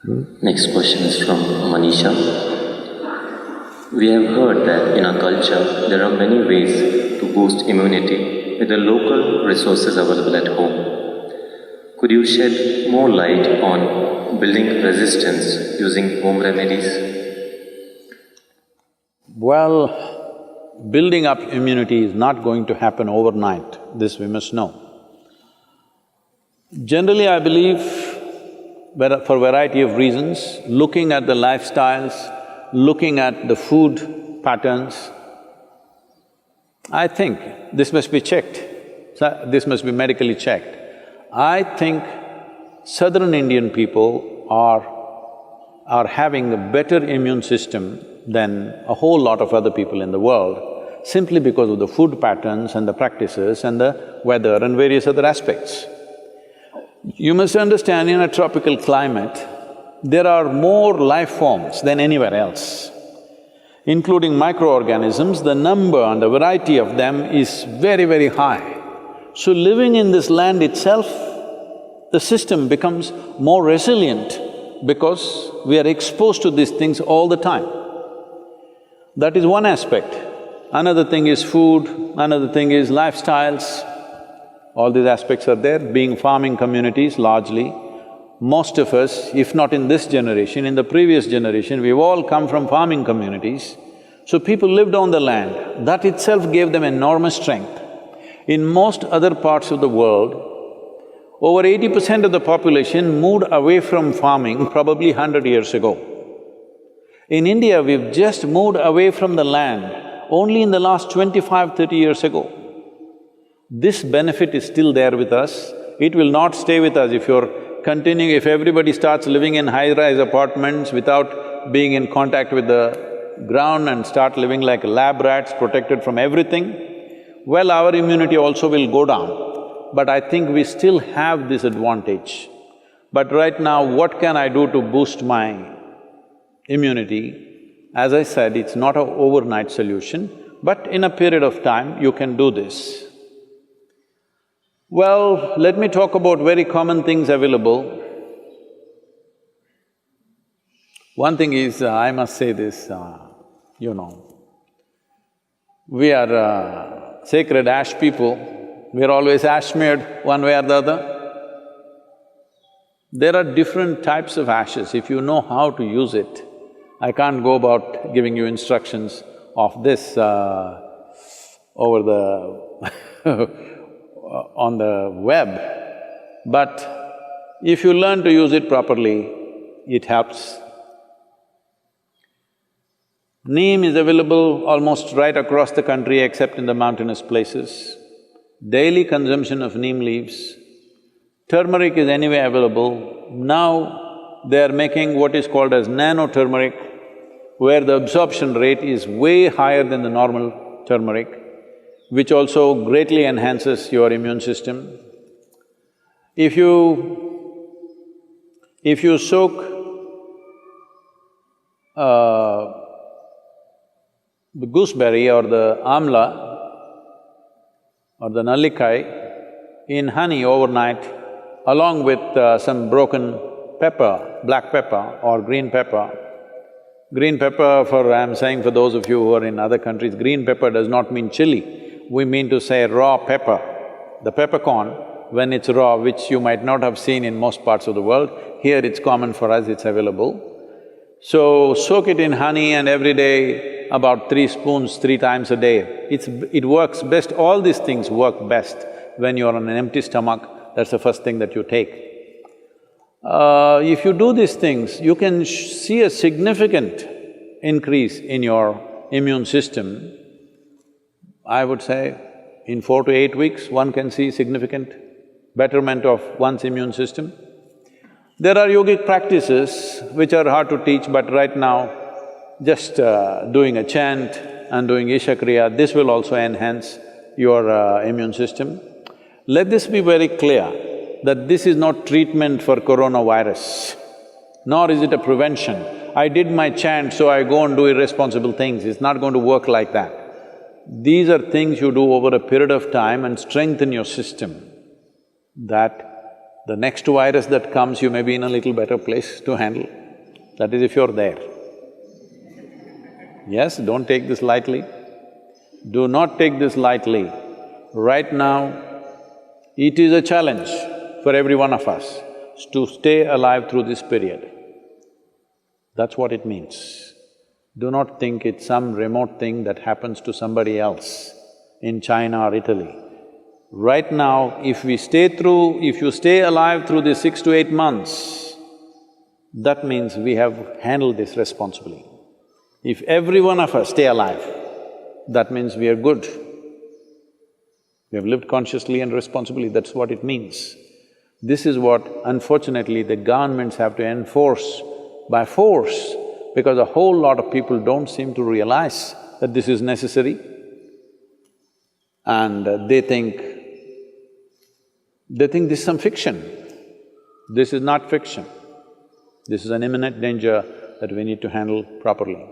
Next question is from Manisha. We have heard that in our culture there are many ways to boost immunity with the local resources available at home. Could you shed more light on building resistance using home remedies? Well, building up immunity is not going to happen overnight, this we must know. Generally, I believe, for a variety of reasons, looking at the lifestyles, looking at the food patterns, I think this must be checked, this must be medically checked. I think southern Indian people are having a better immune system than a whole lot of other people in the world, simply because of the food patterns and the practices and the weather and various other aspects. You must understand, in a tropical climate, there are more life forms than anywhere else, including microorganisms. The number and the variety of them is very, very high. So living in this land itself, the system becomes more resilient because we are exposed to these things all the time. That is one aspect. Another thing is food, another thing is lifestyles. All these aspects are there. Being farming communities largely, most of us, if not in this generation, in the previous generation, we've all come from farming communities. So people lived on the land, that itself gave them enormous strength. In most other parts of the world, over 80% of the population moved away from farming probably 100 years ago. In India, we've just moved away from the land only in the last 25–30 years ago. This benefit is still there with us. It will not stay with us if you're continuing… if everybody starts living in high-rise apartments without being in contact with the ground and start living like lab rats, protected from everything, well, our immunity also will go down. But I think we still have this advantage. But right now, what can I do to boost my immunity? As I said, it's not an overnight solution, but in a period of time, you can do this. Well, let me talk about very common things available. One thing is, I must say this, we are sacred ash people, we're always ash smeared one way or the other. There are different types of ashes, if you know how to use it. I can't go about giving you instructions of this over the on the web, but if you learn to use it properly, it helps. Neem is available almost right across the country except in the mountainous places. Daily consumption of neem leaves. Turmeric is anyway available. Now they are making what is called as nano-turmeric, where the absorption rate is way higher than the normal turmeric, which also greatly enhances your immune system. If you soak the gooseberry or the amla or the nallikai in honey overnight, along with some broken pepper, black pepper or green pepper. Green pepper, I'm saying for those of you who are in other countries, green pepper does not mean chili. We mean to say raw pepper. The peppercorn, when it's raw, which you might not have seen in most parts of the world, here it's common for us, it's available. So, soak it in honey and every day about 3 spoons, 3 times a day. It works best, all these things work best when you're on an empty stomach, that's the first thing that you take. If you do these things, you can see a significant increase in your immune system. I would say in 4 to 8 weeks, one can see significant betterment of one's immune system. There are yogic practices which are hard to teach, but right now, just doing a chant and doing Isha Kriya, this will also enhance your immune system. Let this be very clear that this is not treatment for coronavirus, nor is it a prevention. I did my chant, so I go and do irresponsible things, it's not going to work like that. These are things you do over a period of time and strengthen your system, that The next virus that comes, you may be in a little better place to handle. That is if you're there. Yes, don't take this lightly. Do not take this lightly. Right now, it is a challenge for every one of us to stay alive through this period. That's what it means. Do not think it's some remote thing that happens to somebody else in China or Italy. Right now, if you stay alive through these 6 to 8 months, that means we have handled this responsibly. If every one of us stay alive, that means we are good. We have lived consciously and responsibly, that's what it means. This is what, unfortunately, the governments have to enforce by force, because a whole lot of people don't seem to realize that this is necessary. And they think this is some fiction. This is not fiction. This is an imminent danger that we need to handle properly.